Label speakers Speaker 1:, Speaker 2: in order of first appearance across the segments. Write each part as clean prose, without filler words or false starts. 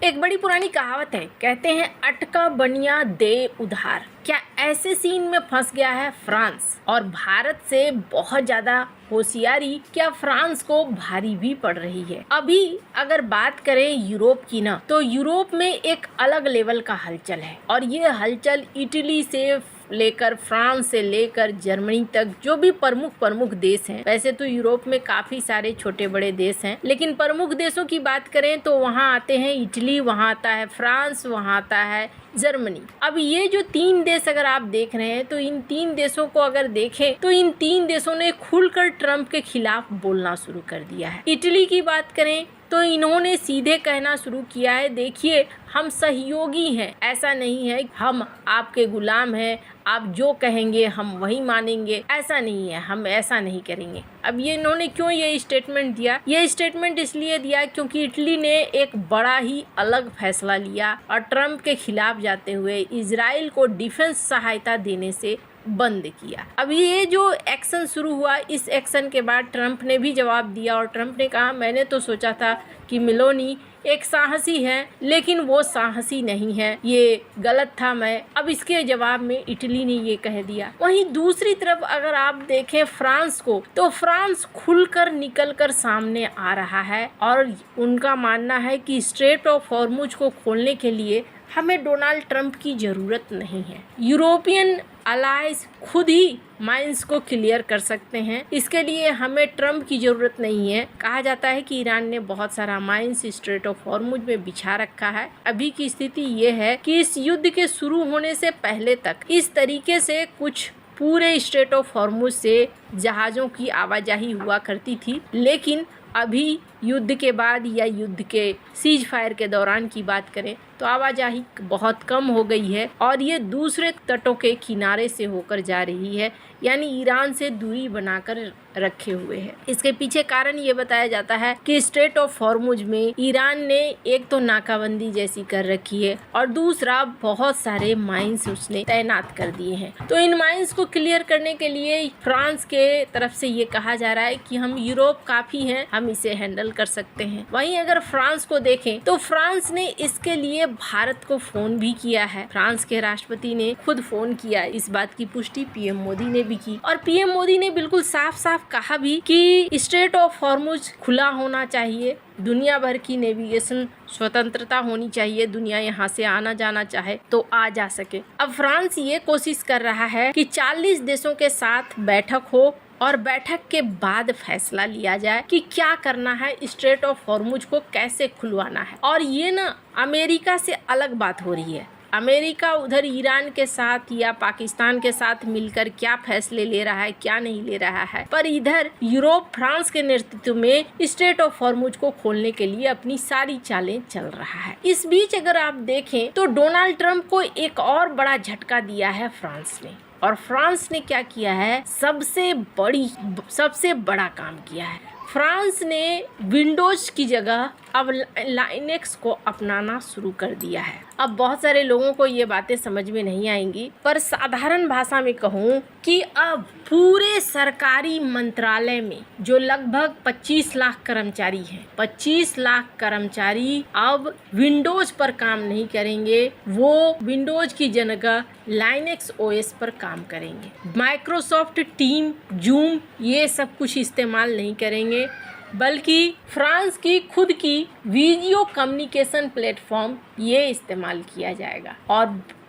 Speaker 1: एक बड़ी पुरानी कहावत है, कहते हैं अटका बनिया दे उधार। क्या ऐसे सीन में फंस गया है फ्रांस और भारत से बहुत ज्यादा होशियारी क्या फ्रांस को भारी भी पड़ रही है। अभी अगर बात करें यूरोप की ना, तो यूरोप में एक अलग लेवल का हलचल है और ये हलचल इटली से लेकर फ्रांस से लेकर जर्मनी तक जो भी प्रमुख देश हैं। वैसे तो यूरोप में काफी सारे छोटे बड़े देश हैं, लेकिन प्रमुख देशों की बात करें तो वहाँ आते हैं इटली, वहाँ आता है फ्रांस, वहाँ आता है जर्मनी। अब ये जो 3 देश अगर आप देख रहे हैं, तो इन 3 देशों को अगर देखें तो इन 3 देशों ने खुलकर ट्रंप के खिलाफ बोलना शुरू कर दिया है। इटली की बात करें तो इन्होंने सीधे कहना शुरू किया है, देखिए हम सहयोगी हैं, ऐसा नहीं है हम आपके गुलाम हैं, आप जो कहेंगे हम वही मानेंगे, ऐसा नहीं है, हम ऐसा नहीं करेंगे। अब ये इन्होंने क्यों ये स्टेटमेंट दिया? ये स्टेटमेंट इसलिए दिया क्योंकि इटली ने एक बड़ा ही अलग फैसला लिया और ट्रंप के खिलाफ जाते हुए इजराइल को डिफेंस सहायता देने से बंद किया। अब ये जो एक्शन शुरू हुआ, इस एक्शन के बाद ट्रंप ने भी जवाब दिया और ट्रंप ने कहा, मैंने तो सोचा था कि मेलोनी एक साहसी है, लेकिन वो साहसी नहीं है, ये गलत था मैं। अब इसके जवाब में इटली ने ये कह दिया। वहीं दूसरी तरफ अगर आप देखें फ्रांस को, तो फ्रांस खुलकर निकलकर सामने आ रहा है और उनका मानना है कि स्ट्रेट ऑफ हॉर्मुज को खोलने के लिए हमें डोनाल्ड ट्रंप की ज़रूरत नहीं है। यूरोपियन अलायंस खुद ही माइंस को क्लियर कर सकते हैं, इसके लिए हमें ट्रंप की ज़रूरत नहीं है। कहा जाता है कि ईरान ने बहुत सारा माइंस स्ट्रेट ऑफ हॉर्मुज में बिछा रखा है। अभी की स्थिति ये है कि इस युद्ध के शुरू होने से पहले तक इस तरीके से कुछ पूरे स्ट्रेट ऑफ हॉर्मुज से जहाज़ों की आवाजाही हुआ करती थी, लेकिन अभी युद्ध के बाद या युद्ध के सीज फायर के दौरान की बात करें तो आवाजाही बहुत कम हो गई है और ये दूसरे तटों के किनारे से होकर जा रही है, यानी ईरान से दूरी बनाकर रखे हुए है। इसके पीछे कारण ये बताया जाता है कि स्ट्रेट ऑफ हॉर्मुज में ईरान ने एक तो नाकाबंदी जैसी कर रखी है और दूसरा बहुत सारे माइंस उसने तैनात कर दिए हैं। तो इन माइंस को क्लियर करने के लिए फ्रांस के तरफ से ये कहा जा रहा है कि हम यूरोप काफी हैं, हम इसे हैंडल कर सकते हैं। वहीं अगर फ्रांस को देखें तो फ्रांस ने इसके लिए भारत को फोन भी किया है। फ्रांस के राष्ट्रपति ने खुद फोन किया, इस बात की पुष्टि पीएम मोदी ने भी की और पीएम मोदी ने बिल्कुल साफ साफ कहा भी कि स्ट्रेट ऑफ हॉर्मुज खुला होना चाहिए, दुनिया भर की नेविगेशन स्वतंत्रता होनी चाहिए, दुनिया यहाँ से आना जाना चाहे तो आ जा सके। अब फ्रांस ये कोशिश कर रहा है कि 40 देशों के साथ बैठक हो और बैठक के बाद फैसला लिया जाए कि क्या करना है, स्ट्रेट ऑफ हॉर्मुज को कैसे खुलवाना है। और ये ना अमेरिका से अलग बात हो रही है। अमेरिका उधर ईरान के साथ या पाकिस्तान के साथ मिलकर क्या फैसले ले रहा है, क्या नहीं ले रहा है, पर इधर यूरोप फ्रांस के नेतृत्व में स्ट्रेट ऑफ हॉर्मुज को खोलने के लिए अपनी सारी चालें चल रहा है। इस बीच अगर आप देखें तो डोनाल्ड ट्रंप को एक और बड़ा झटका दिया है फ्रांस ने, और फ्रांस ने क्या किया है, सबसे बड़ा काम किया है। फ्रांस ने विंडोज की जगह अब लाइनेक्स को अपनाना शुरू कर दिया है। अब बहुत सारे लोगों को ये बातें समझ में नहीं आएंगी, पर साधारण भाषा में कहूँ कि अब पूरे सरकारी मंत्रालय में जो लगभग 25 लाख कर्मचारी हैं, 25 लाख कर्मचारी अब विंडोज पर काम नहीं करेंगे, वो विंडोज की जगह लाइनेक्स ओएस पर काम करेंगे। माइक्रोसॉफ्ट टीम, जूम ये सब कुछ इस्तेमाल नहीं करेंगे, बल्कि फ्रांस की खुद की वीडियो कम्युनिकेशन प्लेटफॉर्म ये इस्तेमाल किया जाएगा।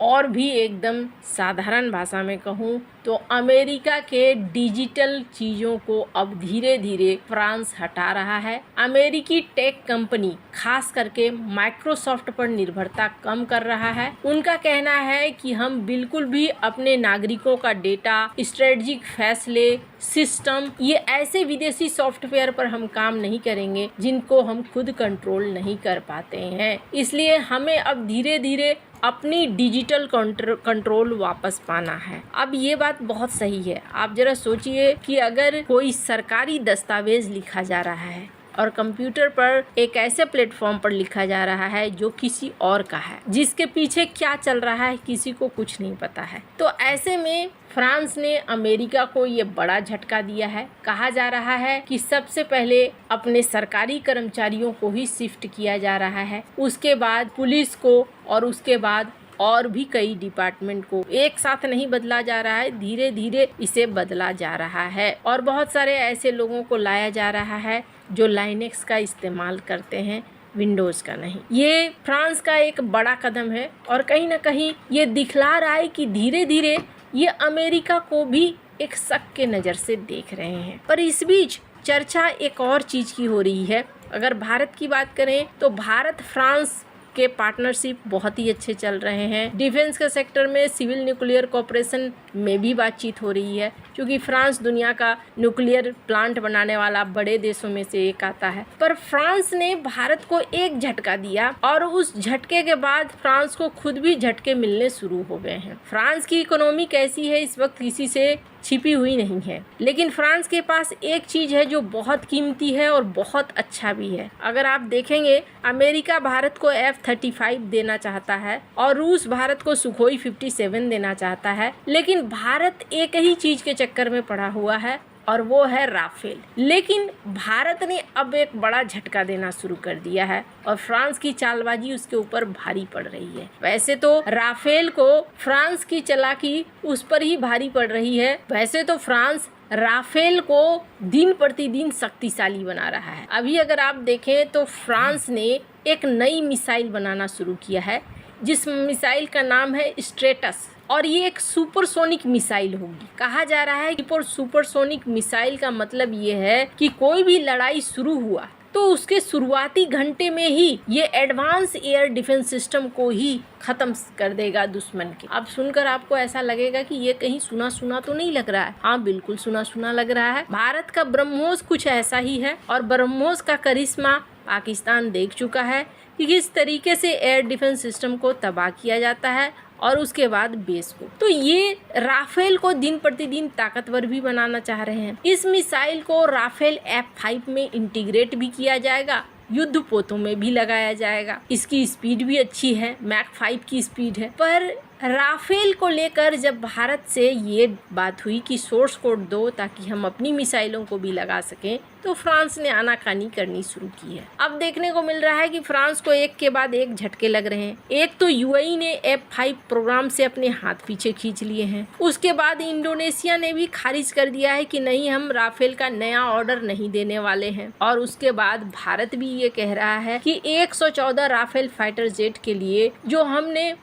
Speaker 1: और भी एकदम साधारण भाषा में कहूँ तो अमेरिका के डिजिटल चीज़ों को अब धीरे धीरे फ्रांस हटा रहा है। अमेरिकी टेक कंपनी खास करके माइक्रोसॉफ्ट पर निर्भरता कम कर रहा है। उनका कहना है कि हम बिल्कुल भी अपने नागरिकों का डेटा, स्ट्रेटजिक फैसले, सिस्टम, ये ऐसे विदेशी सॉफ्टवेयर पर हम काम नहीं करेंगे जिनको हम खुद कंट्रोल नहीं कर पाते हैं। इसलिए हमें अब धीरे धीरे अपनी डिजिटल कंट्रोल वापस पाना है। अब ये बात बहुत सही है। आप जरा सोचिए कि अगर कोई सरकारी दस्तावेज लिखा जा रहा है और कंप्यूटर पर एक ऐसे प्लेटफॉर्म पर लिखा जा रहा है जो किसी और का है, जिसके पीछे क्या चल रहा है किसी को कुछ नहीं पता है। तो ऐसे में फ्रांस ने अमेरिका को ये बड़ा झटका दिया है। कहा जा रहा है कि सबसे पहले अपने सरकारी कर्मचारियों को ही शिफ्ट किया जा रहा है, उसके बाद पुलिस को और उसके बाद और भी कई डिपार्टमेंट को एक साथ नहीं बदला जा रहा है, धीरे धीरे इसे बदला जा रहा है। और बहुत सारे ऐसे लोगों को लाया जा रहा है जो लाइनेक्स का इस्तेमाल करते हैं, विंडोज़ का नहीं। ये फ्रांस का एक बड़ा कदम है और कहीं ना कहीं ये दिखला रहा है कि धीरे धीरे ये अमेरिका को भी एक शक के नज़र से देख रहे हैं। पर इस बीच चर्चा एक और चीज़ की हो रही है। अगर भारत की बात करें तो भारत फ्रांस के पार्टनरशिप बहुत ही अच्छे चल रहे हैं। डिफेंस के सेक्टर में सिविल न्यूक्लियर कोऑपरेशन में भी बातचीत हो रही है, क्योंकि फ्रांस दुनिया का न्यूक्लियर प्लांट बनाने वाला बड़े देशों में से एक आता है। पर फ्रांस ने भारत को एक झटका दिया और उस झटके के बाद फ्रांस को खुद भी झटके मिलने शुरू हो गए हैं। फ्रांस की इकोनॉमी कैसी है इस वक्त किसी से छिपी हुई नहीं है, लेकिन फ्रांस के पास एक चीज़ है जो बहुत कीमती है और बहुत अच्छा भी है। अगर आप देखेंगे, अमेरिका भारत को F-35 देना चाहता है और रूस भारत को सुखोई 57 देना चाहता है, लेकिन भारत एक ही चीज़ के चक्कर में पड़ा हुआ है और वो है राफेल। लेकिन भारत ने अब एक बड़ा झटका देना शुरू कर दिया है और फ्रांस की चालबाजी उसके ऊपर भारी पड़ रही है। वैसे तो राफेल को फ्रांस की चालाकी उस पर ही भारी पड़ रही है। वैसे तो फ्रांस राफेल को दिन प्रतिदिन शक्तिशाली बना रहा है। अभी अगर आप देखें तो फ्रांस ने एक नई मिसाइल बनाना शुरू किया है, जिस मिसाइल का नाम है स्ट्रेटस, और ये एक सुपरसोनिक मिसाइल होगी। कहा जा रहा है कि सुपरसोनिक मिसाइल का मतलब ये है कि कोई भी लड़ाई शुरू हुआ तो उसके शुरुआती घंटे में ही ये एडवांस एयर डिफेंस सिस्टम को ही खत्म कर देगा दुश्मन के। अब सुनकर आपको ऐसा लगेगा कि ये कहीं सुना सुना तो नहीं लग रहा है। हाँ, बिल्कुल सुना सुना लग रहा है। भारत का ब्रह्मोस कुछ ऐसा ही है और ब्रह्मोस का करिश्मा पाकिस्तान देख चुका है कि किस तरीके से एयर डिफेंस सिस्टम को तबाह किया जाता है और उसके बाद बेस को। तो ये राफेल को दिन प्रतिदिन ताकतवर भी बनाना चाह रहे हैं। इस मिसाइल को राफेल F-5 में इंटीग्रेट भी किया जाएगा, युद्ध पोतों में भी लगाया जाएगा। इसकी स्पीड भी अच्छी है, मैक 5 की स्पीड है। पर राफेल को लेकर जब भारत से ये बात हुई कि सोर्स कोड दो ताकि हम अपनी मिसाइलों को भी लगा सकें, तो फ्रांस ने आनाकानी करनी शुरू की है। अब देखने को मिल रहा है कि फ्रांस को एक के बाद एक झटके लग रहे हैं। एक तो यूएई ने F-5 प्रोग्राम से अपने हाथ पीछे खींच लिए हैं। उसके बाद इंडोनेशिया ने भी खारिज कर दिया है कि नहीं, हम राफेल का नया ऑर्डर नहीं देने वाले हैं। और उसके बाद भारत भी ये कह रहा है कि 114 राफेल फाइटर जेट के लिए जो हमने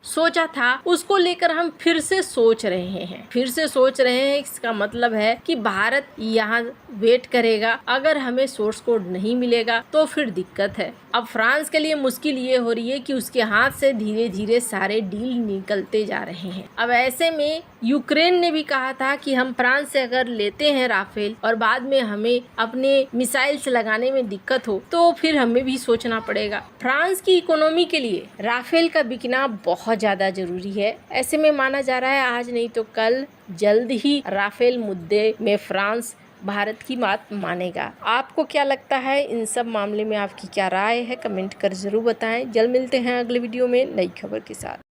Speaker 1: सोचा था उसको लेकर हम फिर से सोच रहे हैं। इसका मतलब है कि भारत यहाँ वेट करेगा। अगर हमें सोर्स कोड नहीं मिलेगा तो फिर दिक्कत है। अब फ्रांस के लिए मुश्किल ये हो रही है कि उसके हाथ से धीरे धीरे सारे डील निकलते जा रहे हैं। अब ऐसे में यूक्रेन ने भी कहा था कि हम फ्रांस से अगर लेते हैं राफेल और बाद में हमें अपने मिसाइल्स लगाने में दिक्कत हो तो फिर हमें भी सोचना पड़ेगा। फ्रांस की इकोनॉमी के लिए राफेल का बिकना बहुत ज़्यादा जरूरी है। ऐसे में माना जा रहा है आज नहीं तो कल जल्द ही राफेल मुद्दे में फ्रांस भारत की बात मानेगा। आपको क्या लगता है इन सब मामले में, आपकी क्या राय है? कमेंट कर जरूर बताएं। जल्द मिलते हैं अगले वीडियो में नई खबर के साथ।